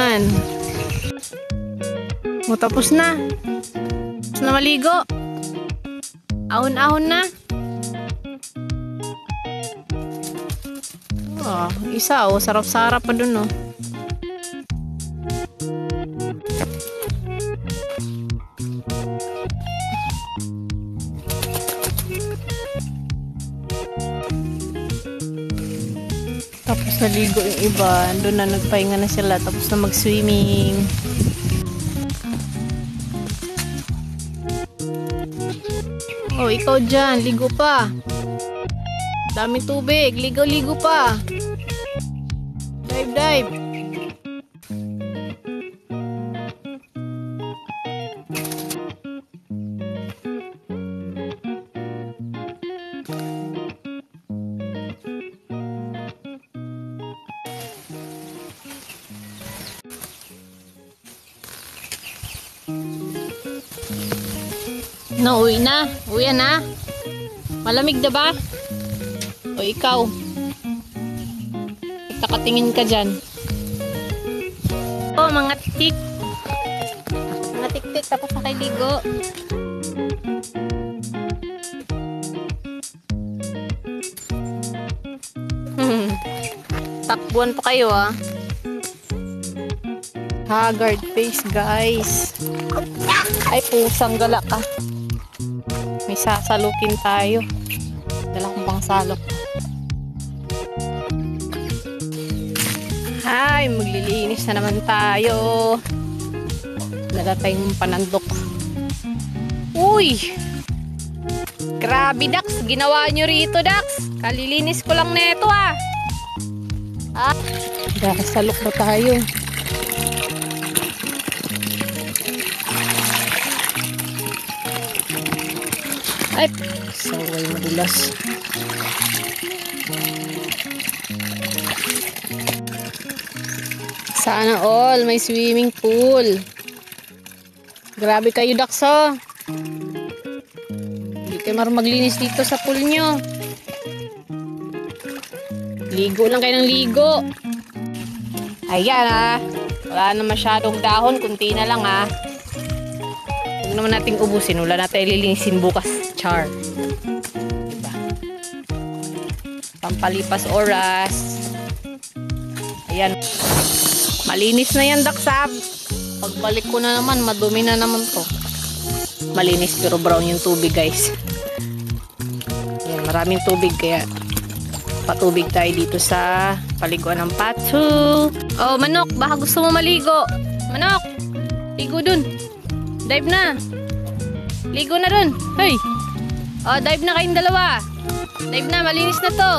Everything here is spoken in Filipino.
naman. O, tapos na. Tapos na maligo. Ahon-ahon na. Oh, isa oh, sarap-sarap pa dun oh. Tapos naligo yung iba, doon na nagpahinga na sila, tapos na mag-swimming. Oh, ikaw dyan, ligo pa. Daming tubig, ligo-ligo pa. Dive, dive. No, uwi na. Uwi na. Malamig na ba? O ikaw? Nakatingin ka dyan. O, mga tik. Mga tik-tik. Tapos na kay ligo. Takbuhan pa kayo ah. Haggard face guys. Ay, pusang gala ka. May sasalukin tayo. Dala kong pang salok. Hi, maglilinis na naman tayo. Dala tayong panandok. Uy! Grabe, Dax. Ginawa nyo rito, Dax. Kalilinis ko lang neto ah. Ah, sasalok na tayo. Ay, saway madulas. Sana all may swimming pool. Grabe kayo, Dax, oh. Hindi kayo marunong maglinis dito sa pool nyo. Ligo lang kayo ng ligo. Ayan ah. Wala na masyadong dahon. Kunti na lang ah. Huwag naman nating ubusin. Wala natin ililinisin bukas. Char. Diba? Pampalipas oras. Ayan. Malinis na yan, Daksab. Pagbalik ko na naman, madumi na naman to. Malinis pero brown yung tubig, guys. Ayan, maraming tubig kaya patubig tayo dito sa paliguan ng Patu. Oh, Manok, baka gusto mo maligo. Manok, ligo dun. Dive na. Ligo na dun. Hey. Oh, dive na kayong dalawa. Dive na, malinis na to.